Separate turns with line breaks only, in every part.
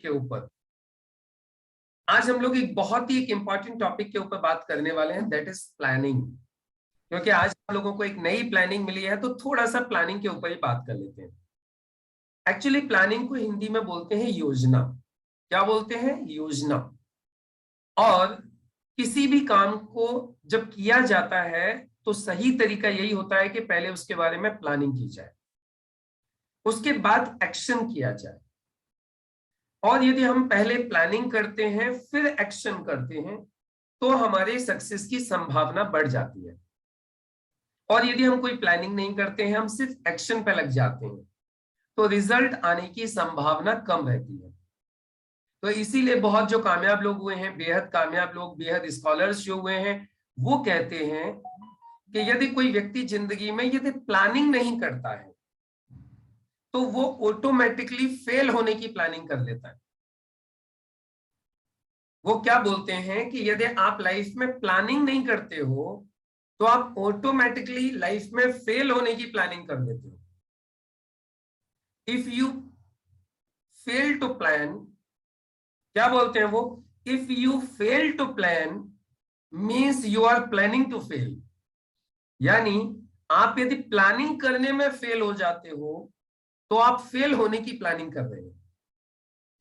के ऊपर। आज हम लोग एक बहुत ही इंपॉर्टेंट टॉपिक के ऊपर बात करने वाले हैं, दैट इज प्लानिंग। क्योंकि आज आप लोगों को एक नई प्लानिंग मिली है, तो थोड़ा सा प्लानिंग के ऊपर ही बात कर लेते हैं। एक्चुअली प्लानिंग को हिंदी में बोलते हैं योजना। क्या बोलते हैं? योजना। और किसी भी काम को जब किया जाता है तो सही तरीका यही होता है कि पहले उसके बारे में प्लानिंग की जाए, उसके बाद एक्शन किया जाए। और यदि हम पहले प्लानिंग करते हैं फिर एक्शन करते हैं तो हमारे सक्सेस की संभावना बढ़ जाती है। और यदि हम कोई प्लानिंग नहीं करते हैं, हम सिर्फ एक्शन पे लग जाते हैं, तो रिजल्ट आने की संभावना कम रहती है। तो इसीलिए बहुत जो कामयाब लोग हुए हैं, बेहद कामयाब लोग, बेहद स्कॉलर्स जो हुए हैं, वो कहते हैं कि यदि कोई व्यक्ति जिंदगी में यदि प्लानिंग नहीं करता है तो वो ऑटोमेटिकली फेल होने की प्लानिंग कर लेता है। वो क्या बोलते हैं कि यदि आप लाइफ में प्लानिंग नहीं करते हो तो आप ऑटोमेटिकली लाइफ में फेल होने की प्लानिंग कर लेते हो। If you fail to plan, क्या बोलते हैं वो, if you fail to plan means you are planning to fail. यानी आप यदि प्लानिंग करने में फेल हो जाते हो तो आप फेल होने की प्लानिंग कर रहे हो।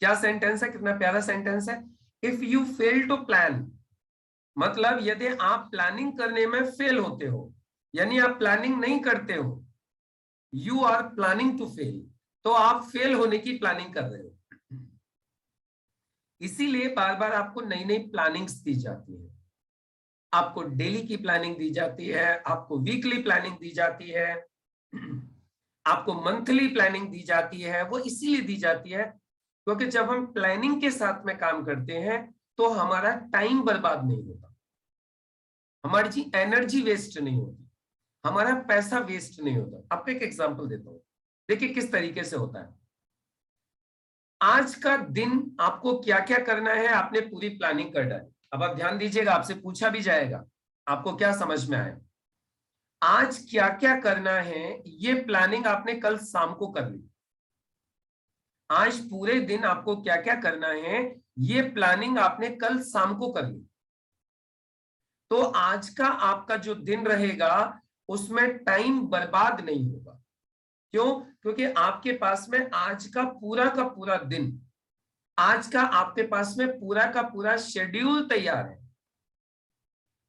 क्या सेंटेंस है, कितना प्यारा सेंटेंस है। If you fail to plan मतलब यदि आप प्लानिंग करने में फेल होते हो, यानी आप प्लानिंग नहीं करते हो, you are planning to fail, तो आप फेल होने की प्लानिंग कर रहे हो। इसीलिए बार बार आपको नई नई प्लानिंग्स दी जाती है। आपको डेली की प्लानिंग दी जाती है, आपको वीकली प्लानिंग दी जाती है, आपको मंथली प्लानिंग दी जाती है। वो इसीलिए दी जाती है क्योंकि जब हम प्लानिंग के साथ में काम करते हैं तो हमारा टाइम बर्बाद नहीं होता, हमारी एनर्जी वेस्ट नहीं होती, हमारा पैसा वेस्ट नहीं होता। आपको एक एग्जांपल देता हूं, देखिए किस तरीके से होता है। आज का दिन आपको क्या क्या करना है, आपने पूरी प्लानिंग कर डाली। अब आप ध्यान दीजिएगा, आपसे पूछा भी जाएगा, आपको क्या समझ में आए। आज क्या क्या करना है ये प्लानिंग आपने कल शाम को कर ली। आज पूरे दिन आपको क्या क्या करना है ये प्लानिंग आपने कल शाम को कर ली। तो आज का आपका जो दिन रहेगा उसमें टाइम बर्बाद नहीं होगा। क्यों? क्योंकि आपके पास में आज का पूरा दिन, आज का आपके पास में पूरा का पूरा शेड्यूल तैयार है।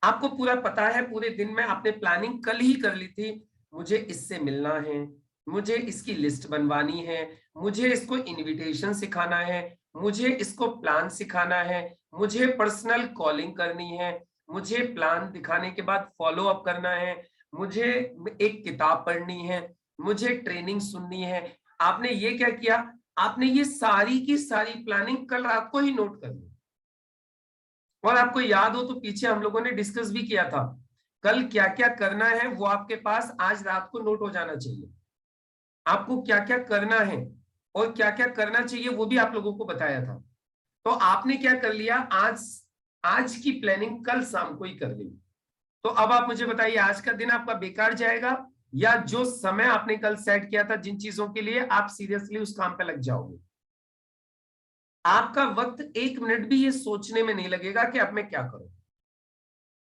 आपको पूरा पता है, पूरे दिन में आपने प्लानिंग कल ही कर ली थी, मुझे इससे मिलना है, मुझे इसकी लिस्ट बनवानी है, मुझे इसको इनविटेशन सिखाना है, मुझे इसको प्लान सिखाना है, मुझे पर्सनल कॉलिंग करनी है, मुझे प्लान दिखाने के बाद फॉलो अप करना है, मुझे एक किताब पढ़नी है, मुझे ट्रेनिंग सुननी है। आपने ये क्या किया, आपने ये सारी की सारी प्लानिंग कल रात को ही नोट कर ली। और आपको याद हो तो पीछे हम लोगों ने डिस्कस भी किया था, कल क्या क्या करना है वो आपके पास आज रात को नोट हो जाना चाहिए। आपको क्या क्या करना है और क्या क्या करना चाहिए वो भी आप लोगों को बताया था। तो आपने क्या कर लिया, आज की प्लानिंग कल शाम को ही कर ली। तो अब आप मुझे बताइए, आज का दिन आपका बेकार जाएगा या जो समय आपने कल सेट किया था जिन चीजों के लिए, आप सीरियसली उस काम पे लग जाओगे। आपका वक्त एक मिनट भी ये सोचने में नहीं लगेगा कि अब मैं क्या करूं,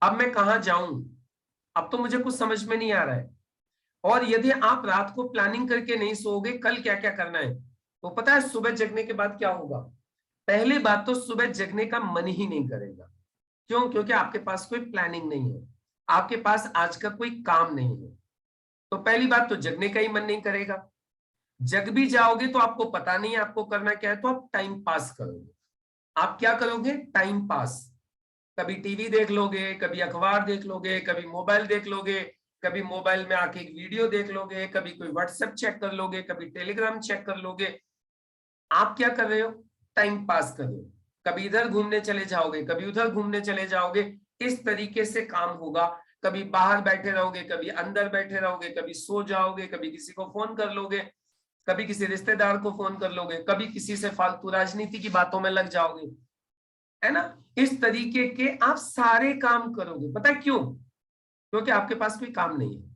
अब मैं कहां जाऊं, अब तो मुझे कुछ समझ में नहीं आ रहा है। और यदि आप रात को प्लानिंग करके नहीं सोओगे कल क्या क्या करना है, तो पता है सुबह जगने के बाद क्या होगा। पहली बात तो सुबह जगने का मन ही नहीं करेगा। क्यों? क्योंकि आपके पास कोई प्लानिंग नहीं है, आपके पास आज का कोई काम नहीं है। तो पहली बात तो जगने का ही मन नहीं करेगा। जग भी जाओगे तो आपको पता नहीं है आपको करना क्या है, तो आप टाइम पास करोगे। आप क्या करोगे? Time pass. कभी टीवी देख लोगे, कभी अखबार देख लोगे, कभी मोबाइल देख लोगे, कभी मोबाइल में आके एक वीडियो देख लोगे, कभी कोई व्हाट्सएप चेक कर लोगे, कभी टेलीग्राम चेक कर लोगे। आप क्या कर रहे हो? टाइम पास कर रहे हो। कभी इधर घूमने चले जाओगे, कभी उधर घूमने चले जाओगे, इस तरीके से काम होगा। कभी बाहर बैठे रहोगे, कभी अंदर बैठे रहोगे, कभी सो जाओगे, कभी किसी को फोन कर लोगे, कभी किसी रिश्तेदार को फोन कर लोगे, कभी किसी से फालतू राजनीति की बातों में लग जाओगे, है ना। इस तरीके के आप सारे काम करोगे। पता है क्यों? क्योंकि आपके पास कोई काम नहीं है।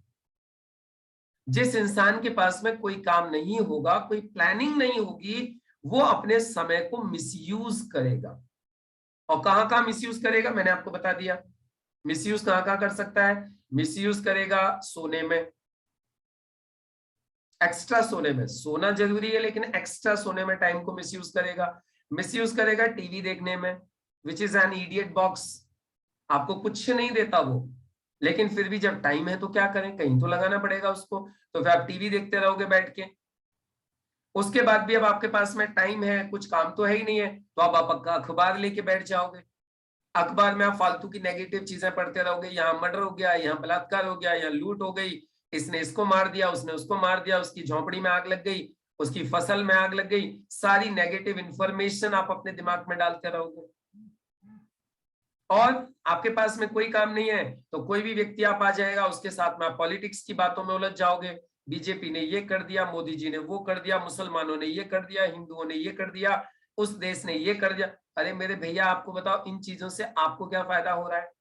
जिस इंसान के पास में कोई काम नहीं होगा, कोई प्लानिंग नहीं होगी, वो अपने समय को मिसयूज करेगा। और कहां कहां मिसयूज करेगा मैंने आपको बता दिया। मिसयूज कहां कहां कर सकता है? मिसयूज करेगा सोने में, एक्स्ट्रा सोने में, सोना जरूरी है लेकिन एक्स्ट्रा सोने में टाइम को मिसयूज करेगा। मिसयूज करेगा टीवी देखने में, which is an idiot box. आपको कुछ नहीं देता वो, लेकिन फिर भी जब टाइम है तो क्या करें, कहीं तो लगाना पड़ेगा उसको, तो फिर आप टीवी देखते रहोगे बैठ के। उसके बाद भी अब आपके पास में टाइम है, कुछ काम तो है ही नहीं है, तो आप अखबार लेके बैठ जाओगे। अखबार में आप फालतू की नेगेटिव चीजें पढ़ते रहोगे, यहाँ मर्डर हो गया, यहाँ बलात्कार हो गया, यहाँ लूट हो गई, इसने इसको मार दिया, उसने उसको मार दिया, उसकी झोंपड़ी में आग लग गई, उसकी फसल में आग लग गई। सारी नेगेटिव इंफॉर्मेशन आप अपने दिमाग में डालते रहोगे। और आपके पास में कोई काम नहीं है तो कोई भी व्यक्ति आप आ जाएगा, उसके साथ में आप पॉलिटिक्स की बातों में उलझ जाओगे। बीजेपी ने ये कर दिया, मोदी जी ने वो कर दिया, मुसलमानों ने ये कर दिया, हिंदुओं ने ये कर दिया, उस देश ने ये कर दिया। अरे मेरे भैया, आपको बताओ इन चीजों से आपको क्या फायदा हो रहा है?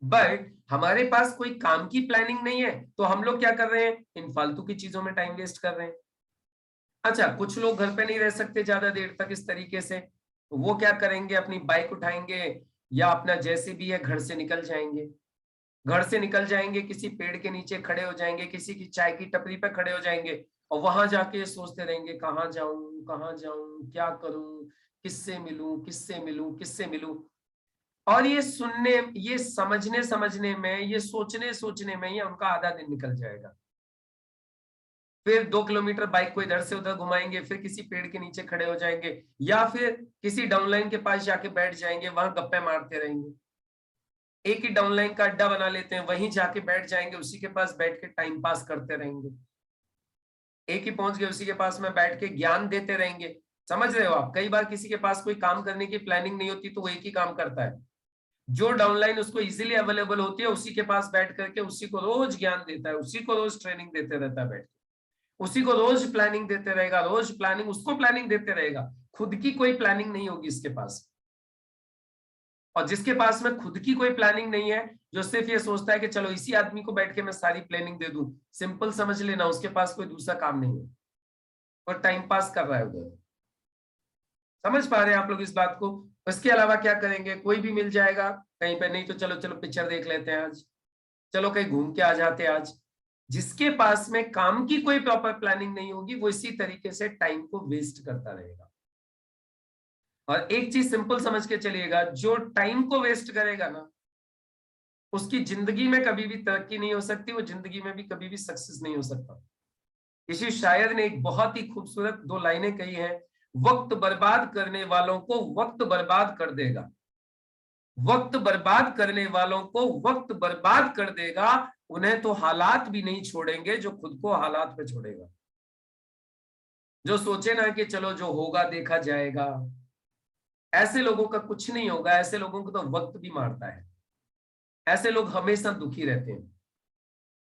बट हमारे पास कोई काम की प्लानिंग नहीं है, तो हम लोग क्या कर रहे हैं, इन फालतू की चीजों में टाइम वेस्ट कर रहे हैं। अच्छा, कुछ लोग घर पे नहीं रह सकते ज्यादा देर तक इस तरीके से, तो वो क्या करेंगे, अपनी बाइक उठाएंगे या अपना जैसे भी है घर से निकल जाएंगे। घर से निकल जाएंगे, किसी पेड़ के नीचे खड़े हो जाएंगे, किसी की चाय की टपरी पे खड़े हो जाएंगे, और वहां जाके सोचते रहेंगे कहाँ जाऊं, क्या करूं, किससे मिलूं, किससे मिलूं, किससे मिलूं। और ये सुनने, ये समझने में, ये सोचने में ही उनका आधा दिन निकल जाएगा। फिर 2 किलोमीटर बाइक को इधर से उधर घुमाएंगे, फिर किसी पेड़ के नीचे खड़े हो जाएंगे, या फिर किसी डाउनलाइन के पास जाके बैठ जाएंगे, वहां गप्पे मारते रहेंगे। एक ही डाउनलाइन का अड्डा बना लेते हैं, वहीं जाके बैठ जाएंगे, उसी के पास बैठ के टाइम पास करते रहेंगे। एक ही पहुंच गए, उसी के पास में बैठ के ज्ञान देते रहेंगे। समझ रहे हो आप? कई बार किसी के पास कोई काम करने की प्लानिंग नहीं होती, तो वो एक ही काम करता है, जो डाउनलाइन उसको इजीली अवेलेबल होती है उसी के पास बैठ करके उसी को रोज ज्ञान देता है, उसी को रोज ट्रेनिंग देते रहता है बैठ के, उसी को रोज प्लानिंग देते रहेगा, रोज प्लानिंग उसको प्लानिंग देते रहेगा। खुद की कोई प्लानिंग नहीं होगी इसके पास। और जिसके पास में खुद की कोई प्लानिंग नहीं है, जो सिर्फ ये सोचता है कि चलो इसी आदमी को बैठ के मैं सारी प्लानिंग दे दूं, सिंपल समझ लेना उसके पास कोई दूसरा काम नहीं है, और टाइम पास कर रहा है उधर। समझ पा रहे हैं आप लोग इस बात को? उसके अलावा क्या करेंगे, कोई भी मिल जाएगा कहीं पे, नहीं तो चलो चलो पिक्चर देख लेते हैं आज, चलो कहीं घूम के आ जाते हैं आज। जिसके पास में काम की कोई प्रॉपर प्लानिंग नहीं होगी, वो इसी तरीके से टाइम को वेस्ट करता रहेगा। और एक चीज सिंपल समझ के चलिएगा, जो टाइम को वेस्ट करेगा ना, उसकी जिंदगी में कभी भी तरक्की नहीं हो सकती, वो जिंदगी में भी कभी भी सक्सेस नहीं हो सकता। किसी शायर ने एक बहुत ही खूबसूरत 2 लाइनें कही है, वक्त बर्बाद करने वालों को वक्त बर्बाद कर देगा, वक्त बर्बाद करने वालों को वक्त बर्बाद कर देगा, उन्हें तो हालात भी नहीं छोड़ेंगे जो खुद को हालात पे छोड़ेगा। जो सोचे ना कि चलो जो होगा देखा जाएगा, ऐसे लोगों का कुछ नहीं होगा, ऐसे लोगों को तो वक्त भी मारता है, ऐसे लोग हमेशा दुखी रहते हैं।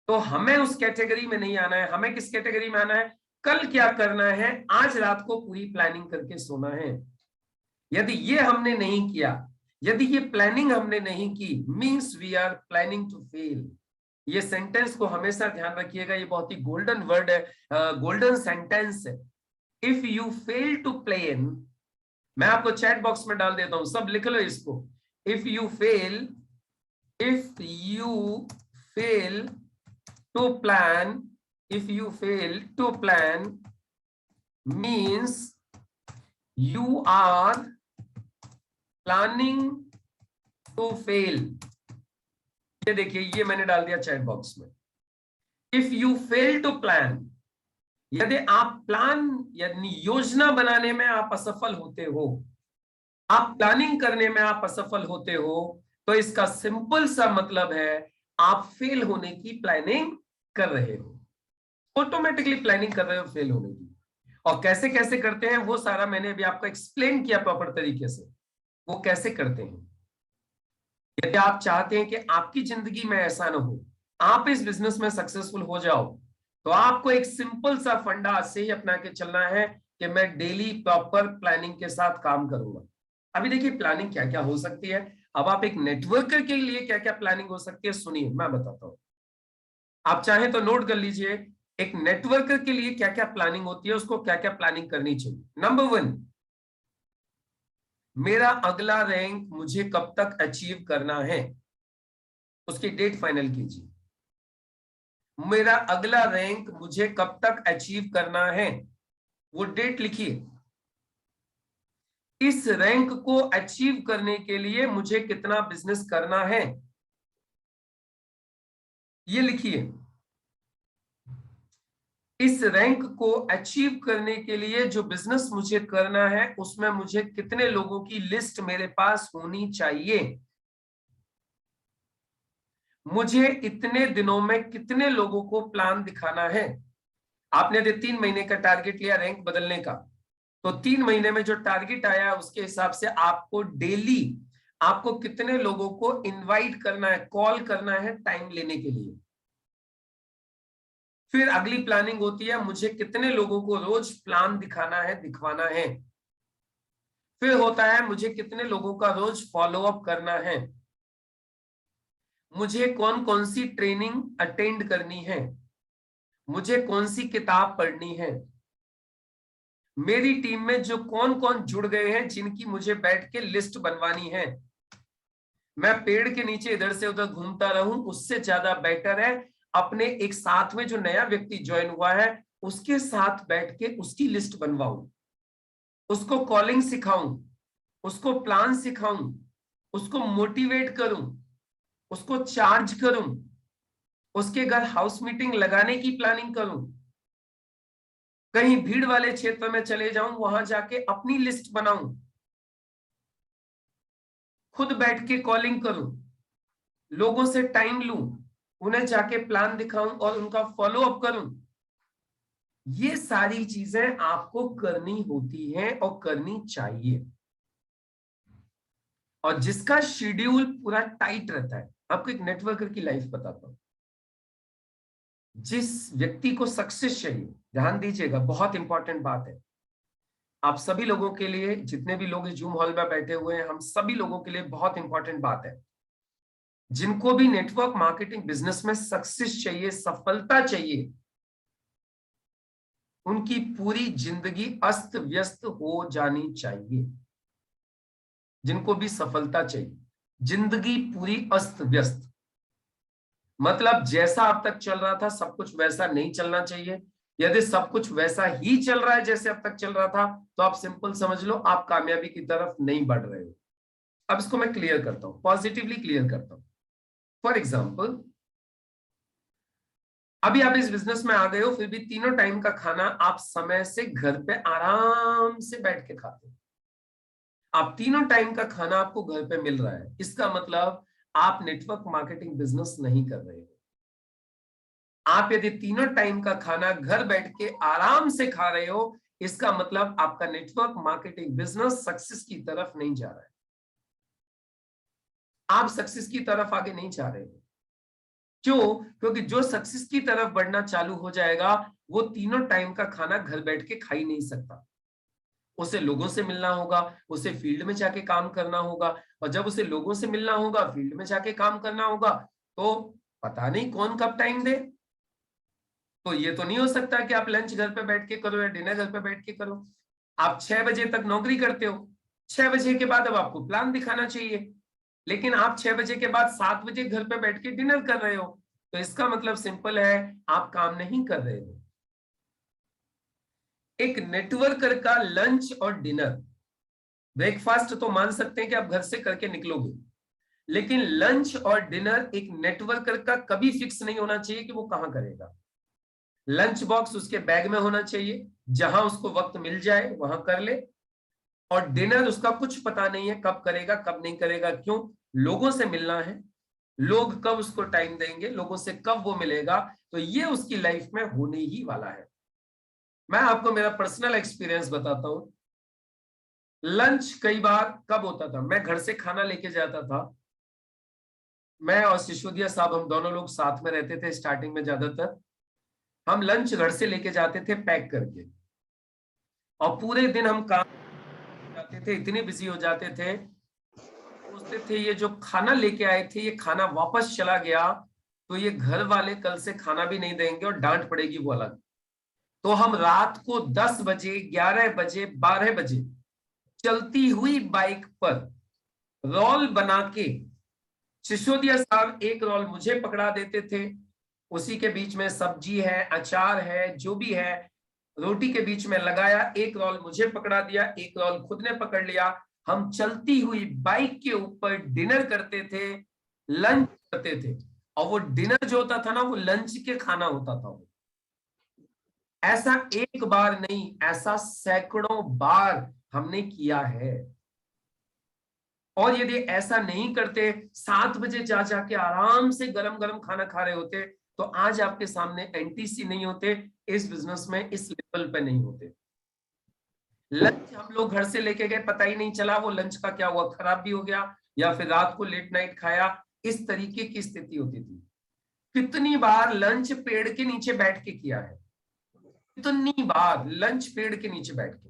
तो हमें उस कैटेगरी में नहीं आना है। हमें किस कैटेगरी में आना है, कल क्या करना है, आज रात को पूरी प्लानिंग करके सोना है। यदि ये हमने नहीं किया, यदि ये प्लानिंग हमने नहीं की, means we are planning to fail. ये सेंटेंस को हमेशा ध्यान रखिएगा, ये बहुत ही गोल्डन वर्ड है, गोल्डन सेंटेंस है। If you fail to plan, मैं आपको चैट बॉक्स में डाल देता हूं, सब लिख लो इसको। If you fail to plan, if you fail to plan means you are planning to fail। ये देखिए, ये मैंने डाल दिया चैट बॉक्स में। If you fail to plan, यदि आप प्लान यानी योजना बनाने में आप असफल होते हो, आप प्लानिंग करने में आप असफल होते हो, तो इसका सिंपल सा मतलब है आप फेल होने की प्लानिंग कर रहे हो, ऑटोमेटिकली प्लानिंग कर रहे हो फेल होने की। और कैसे कैसे करते हैं वो सारा मैंने अभी आपको एक्सप्लेन किया प्रॉपर तरीके से, वो कैसे करते हैं। यदि आप चाहते हैं कि आपकी जिंदगी में ऐसा ना हो, आप इस बिजनेस में सक्सेसफुल हो जाओ, तो आपको एक सिंपल सा फंडा आज से ही अपना के चलना है कि मैं डेली प्रॉपर प्लानिंग के साथ काम करूंगा। अभी देखिए प्लानिंग क्या क्या हो सकती है। अब आप एक नेटवर्कर के लिए क्या क्या प्लानिंग हो सकती है, सुनिए मैं बताता हूं। आप चाहें तो नोट कर लीजिए, एक नेटवर्कर के लिए क्या क्या प्लानिंग होती है, उसको क्या क्या प्लानिंग करनी चाहिए। नंबर 1, मेरा अगला रैंक मुझे कब तक अचीव करना है, उसकी डेट फाइनल कीजिए। मेरा अगला रैंक मुझे कब तक अचीव करना है, वो डेट लिखिए। इस रैंक को अचीव करने के लिए मुझे कितना बिजनेस करना है, ये लिखिए। इस रैंक को अचीव करने के लिए जो बिजनेस मुझे करना है, उसमें मुझे कितने लोगों की लिस्ट मेरे पास होनी चाहिए, मुझे इतने दिनों में कितने लोगों को प्लान दिखाना है। आपने यदि 3 महीने का टारगेट लिया रैंक बदलने का, तो 3 महीने में जो टारगेट आया उसके हिसाब से आपको डेली आपको कितने लोगों को इनवाइट करना है, कॉल करना है टाइम लेने के लिए। फिर अगली प्लानिंग होती है, मुझे कितने लोगों को रोज प्लान दिखाना है, दिखवाना है। फिर होता है, मुझे कितने लोगों का रोज फॉलो अप करना है, मुझे कौन कौन सी ट्रेनिंग अटेंड करनी है, मुझे कौन सी किताब पढ़नी है, मेरी टीम में जो कौन कौन जुड़ गए हैं जिनकी मुझे बैठ के लिस्ट बनवानी है। मैं पेड़ के नीचे इधर से उधर घूमता रहूं, उससे ज्यादा बेटर है अपने एक साथ में जो नया व्यक्ति ज्वाइन हुआ है उसके साथ बैठ के उसकी लिस्ट बनवाऊं, उसको कॉलिंग सिखाऊं, उसको प्लान सिखाऊं, उसको मोटिवेट करूं, उसको चार्ज करूं, उसके घर हाउस मीटिंग लगाने की प्लानिंग करूं, कहीं भीड़ वाले क्षेत्र में चले जाऊं, वहां जाके अपनी लिस्ट बनाऊं, खुद बैठ के कॉलिंग करूं, लोगों से टाइम लूं, उन्हें जाके प्लान दिखाऊं और उनका फॉलो अप करूं। ये सारी चीजें आपको करनी होती हैं और करनी चाहिए। और जिसका शेड्यूल पूरा टाइट रहता है, आपको एक नेटवर्कर की लाइफ बताता हूं। जिस व्यक्ति को सक्सेस चाहिए, ध्यान दीजिएगा, बहुत इंपॉर्टेंट बात है, आप सभी लोगों के लिए, जितने भी लोग इस जूम हॉल में बैठे हुए हैं, हम सभी लोगों के लिए बहुत इंपॉर्टेंट बात है। जिनको भी नेटवर्क मार्केटिंग बिजनेस में सक्सेस चाहिए, सफलता चाहिए, उनकी पूरी जिंदगी अस्त व्यस्त हो जानी चाहिए। जिनको भी सफलता चाहिए, जिंदगी पूरी अस्त व्यस्त, मतलब जैसा अब तक चल रहा था सब कुछ वैसा नहीं चलना चाहिए। यदि सब कुछ वैसा ही चल रहा है जैसे अब तक चल रहा था, तो आप सिंपल समझ लो आप कामयाबी की तरफ नहीं बढ़ रहे हो। अब इसको मैं क्लियर करता हूं, पॉजिटिवली क्लियर करता हूं। फॉर एग्जाम्पल, अभी आप इस बिजनेस में आ गए हो, फिर भी तीनों टाइम का खाना आप समय से घर पे आराम से बैठ के खाते हो। आप तीनों टाइम का खाना आपको घर पे मिल रहा है, इसका मतलब आप नेटवर्क मार्केटिंग बिजनेस नहीं कर रहे हो। आप यदि तीनों टाइम का खाना घर बैठ के आराम से खा रहे हो, इसका मतलब आपका नेटवर्क मार्केटिंग बिजनेस सक्सेस की तरफ नहीं जा रहा है। आप सक्सेस की तरफ आगे नहीं जा रहे हो। क्यों? क्योंकि जो सक्सेस की तरफ बढ़ना चालू हो जाएगा, वो तीनों टाइम का खाना घर बैठ के खा ही नहीं सकता। उसे लोगों से मिलना होगा, उसे फील्ड में जाके काम करना होगा, और जब उसे लोगों से मिलना होगा, फील्ड में जाके काम करना होगा, तो पता नहीं कौन कब टाइम दे। तो ये तो नहीं हो सकता कि आप लंच घर पे बैठ के करो या डिनर घर पे बैठ के करो। आप 6 बजे तक नौकरी करते हो, 6 बजे के बाद अब आपको प्लान दिखाना चाहिए, लेकिन आप 6 बजे के बाद 7 बजे घर पे बैठ के डिनर कर रहे हो, तो इसका मतलब सिंपल है, आप काम नहीं कर रहे हो। एक नेटवर्कर का लंच और डिनर, ब्रेकफास्ट तो मान सकते हैं कि आप घर से करके निकलोगे, लेकिन लंच और डिनर एक नेटवर्कर का कभी फिक्स नहीं होना चाहिए कि वो कहां करेगा। लंच बॉक्स उसके बैग में होना चाहिए, जहां उसको वक्त मिल जाए वहां कर ले। और डिनर उसका कुछ पता नहीं है कब करेगा कब नहीं करेगा। क्यों? लोगों से मिलना है, लोग कब उसको टाइम देंगे, लोगों से कब वो मिलेगा, तो ये उसकी लाइफ में होने ही वाला है। मैं आपको मेरा पर्सनल एक्सपीरियंस बताता हूं। लंच कई बार कब होता था, मैं घर से खाना लेके जाता था। मैं और सिसोदिया साहब, हम दोनों लोग साथ में रहते थे स्टार्टिंग में। ज्यादातर हम लंच घर से लेके जाते थे पैक करके, और पूरे दिन हम काम जाते थे, इतने बिजी हो जाते थे, सोचते थे ये जो खाना लेके आए थे ये खाना वापस चला गया तो ये घर वाले कल से खाना भी नहीं देंगे और डांट पड़ेगी वो अलग। तो हम रात को 10 बजे, 11 बजे, 12 बजे चलती हुई बाइक पर रोल बना के, सिसोदिया साहब एक रोल मुझे पकड़ा देते थे, उसी के बीच में सब्जी है, अचार है, जो भी है, रोटी के बीच में लगाया, एक रोल मुझे पकड़ा दिया, एक रोल खुद ने पकड़ लिया। हम चलती हुई बाइक के ऊपर डिनर करते थे, लंच करते थे, और वो डिनर जो होता था ना, वो लंच के खाना होता था। वो ऐसा एक बार नहीं, ऐसा सैकड़ों बार हमने किया है। और यदि ऐसा नहीं करते, 7 बजे जा जाके आराम से गरम गरम खाना खा रहे होते, तो आज आपके सामने एनटीसी नहीं होते, इस बिजनेस में इस लेवल पे नहीं होते। लंच हम लोग घर से लेके गए, पता ही नहीं चला वो लंच का क्या हुआ, खराब भी हो गया, या फिर रात को लेट नाइट खाया, इस तरीके की स्थिति होती थी। कितनी बार लंच पेड़ के नीचे बैठ के किया है, कितनी बार लंच पेड़ के नीचे बैठ के,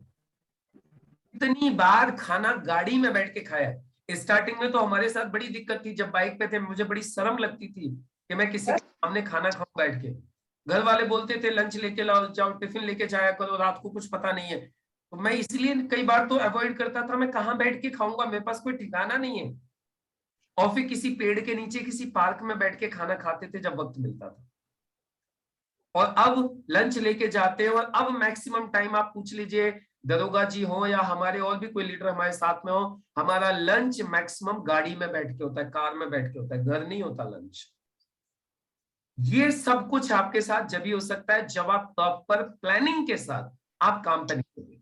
कितनी बार खाना गाड़ी में बैठ के खाया है। स्टार्टिंग में तो हमारे साथ बड़ी दिक्कत थी, जब बाइक पे थे मुझे बड़ी शर्म लगती थी कि मैं किसी के सामने खाना खाऊं बैठ के। घर वाले बोलते थे लंच लेके लाओ, जाओ टिफिन लेके जाया करो, रात को कुछ पता नहीं है। तो मैं इसलिए कई बार तो अवॉइड करता था, मैं कहाँ बैठ के खाऊंगा, मेरे पास कोई ठिकाना नहीं है। और फिर किसी पेड़ के नीचे किसी पार्क में बैठ के खाना खाते थे जब वक्त मिलता था। और अब लंच लेके जाते हैं, और अब मैक्सिमम टाइम आप पूछ लीजिए, दरोगा जी हो या हमारे और भी कोई लीडर हमारे साथ में हो, हमारा लंच मैक्सिमम गाड़ी में बैठ के होता है, कार में बैठ के होता है, घर नहीं होता लंच। ये सब कुछ आपके साथ जब भी हो सकता है जब आप प्रॉपर प्लानिंग के साथ आप काम पर निकलोगे।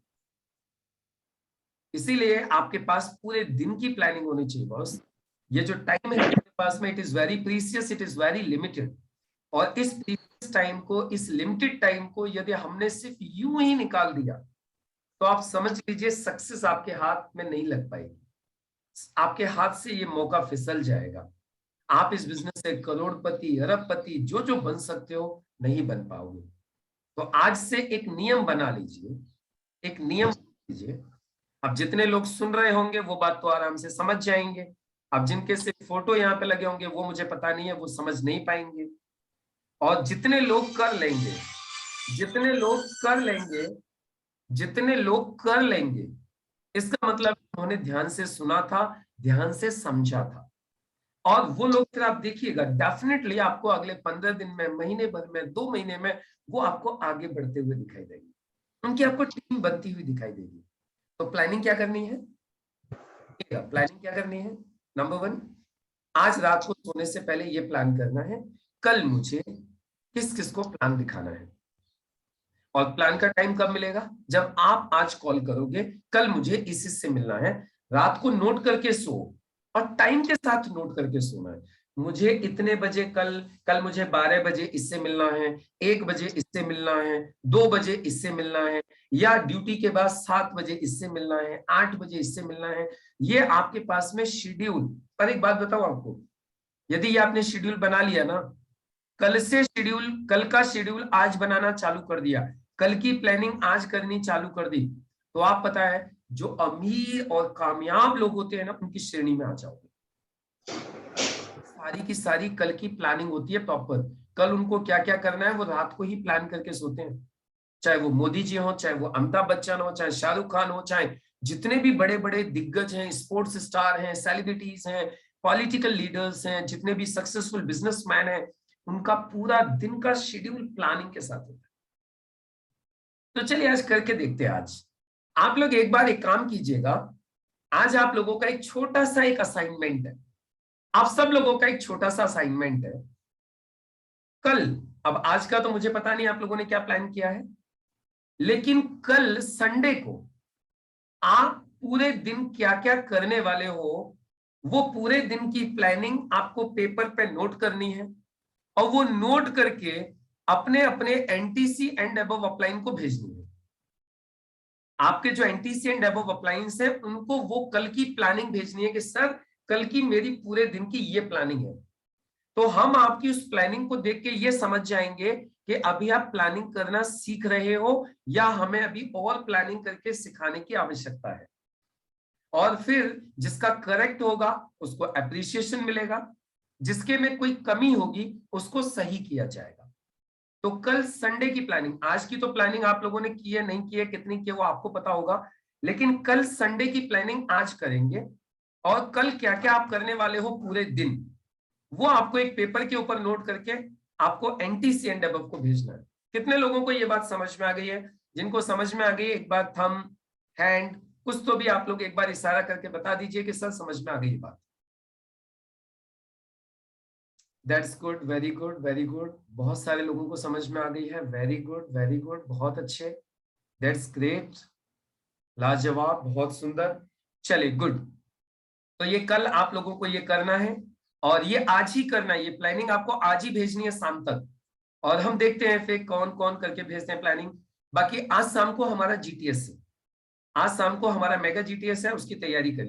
इसीलिए आपके पास पूरे दिन की प्लानिंग होनी चाहिए बॉस। ये जो टाइम है आपके पास में, it is very precious, it is very limited. और इस प्रीसियस टाइम को, इस लिमिटेड टाइम को यदि हमने सिर्फ यूं ही निकाल दिया, तो आप समझ लीजिए सक्सेस आपके हाथ में नहीं लग पाएगी, आपके हाथ से ये मौका फिसल जाएगा। आप इस बिजनेस से करोड़पति, अरबपति, जो जो बन सकते हो, नहीं बन पाओगे। तो आज से एक नियम बना लीजिए, एक नियम लीजिए। अब जितने लोग सुन रहे होंगे वो बात तो आराम से समझ जाएंगे। अब जिनके सिर्फ फोटो यहाँ पे लगे होंगे वो मुझे पता नहीं है, वो समझ नहीं पाएंगे। और जितने लोग कर लेंगे, जितने लोग कर लेंगे, जितने लोग कर लेंगे, इसका मतलब उन्होंने ध्यान से सुना था, ध्यान से समझा था। और वो लोग फिर आप देखिएगा, डेफिनेटली आपको अगले 15 दिन में, महीने भर में, 2 महीने में वो आपको आगे बढ़ते हुए दिखाई देंगे, उनकी आपको टीम बनती हुई दिखाई देगी। तो प्लानिंग क्या करनी है? प्लानिंग क्या करनी है? नंबर 1, आज रात को सोने से पहले ये प्लान करना है, कल मुझे किस किस को प्लान दिखाना है। और प्लान का टाइम कब मिलेगा? जब आप आज कॉल करोगे, कल मुझे इससे मिलना है। रात को नोट करके सो, और टाइम के साथ नोट करके सोना है। मुझे इतने बजे कल मुझे 12 बजे इससे मिलना है, 1 बजे इससे मिलना है, 2 बजे इससे मिलना है, या ड्यूटी के बाद 7 बजे इससे मिलना है, 8 बजे इससे मिलना है। ये आपके पास में शेड्यूल। पर एक बात बताऊं आपको, यदि ये आपने शेड्यूल बना लिया ना, कल का शेड्यूल आज बनाना चालू कर दिया, कल की प्लानिंग आज करनी चालू कर दी, तो आप पता है जो अमीर और कामयाब लोग होते हैं ना, उनकी श्रेणी में आ जाओगे। सारी की सारी कल की प्लानिंग होती है प्रॉपर। कल उनको क्या क्या करना है वो रात को ही प्लान करके सोते हैं। चाहे वो मोदी जी हो, चाहे वो अमिताभ बच्चन हो, चाहे शाहरुख खान हो, चाहे जितने भी बड़े बड़े दिग्गज हैं, स्पोर्ट्स स्टार हैं, सेलिब्रिटीज हैं, पॉलिटिकल लीडर्स हैं, जितने भी सक्सेसफुल बिजनेसमैन हैं, उनका पूरा दिन का शेड्यूल प्लानिंग के साथ होता है। तो चलिए आज करके देखते हैं। आज आप लोग एक बार एक काम कीजिएगा, आज आप लोगों का एक छोटा सा एक असाइनमेंट है, आप सब लोगों का एक छोटा सा असाइनमेंट है। कल, अब आज का तो मुझे पता नहीं आप लोगों ने क्या प्लान किया है, लेकिन कल संडे को आप पूरे दिन क्या क्या करने वाले हो, वो पूरे दिन की प्लानिंग आपको पेपर पे नोट करनी है, और वो नोट करके अपने अपने एनटीसी एंड अबव अपलाइन को भेजनी है। आपके जो एनटीसी एंड अबव अपलाइंस है उनको वो कल की प्लानिंग भेजनी है कि सर कल की मेरी पूरे दिन की ये प्लानिंग है। तो हम आपकी उस प्लानिंग को देख के ये समझ जाएंगे कि अभी आप प्लानिंग करना सीख रहे हो या हमें अभी और प्लानिंग करके सिखाने की आवश्यकता है। और फिर जिसका करेक्ट होगा उसको अप्रिसिएशन मिलेगा, जिसके में कोई कमी होगी उसको सही किया जाएगा। तो कल संडे की प्लानिंग, आज की तो प्लानिंग आप लोगों ने की है नहीं की है, कितनी की है वो आपको पता होगा, लेकिन कल संडे की प्लानिंग आज करेंगे। और कल क्या क्या आप करने वाले हो पूरे दिन, वो आपको एक पेपर के ऊपर नोट करके आपको एनटीसी एंड अबव को भेजना है। कितने लोगों को ये बात समझ में आ गई है? जिनको समझ में आ गई एक बार थंब, हैंड, कुछ तो भी आप लोग एक बार इशारा करके बता दीजिए कि सर समझ में आ गई ये बात। That's good, very good, very good. बहुत सारे लोगों को समझ में आ गई है। वेरी गुड, वेरी गुड, बहुत अच्छे, दैट्स ग्रेट, लाजवाब, बहुत सुंदर। चलिए गुड। तो ये कल आप लोगों को ये करना है और ये आज ही करना है। ये प्लानिंग आपको आज ही भेजनी है शाम तक, और हम देखते हैं फिर कौन कौन करके भेजते हैं प्लानिंग। बाकी आज शाम को हमारा जीटीएस है, आज शाम को हमारा मेगा जीटीएस है, उसकी तैयारी करिए।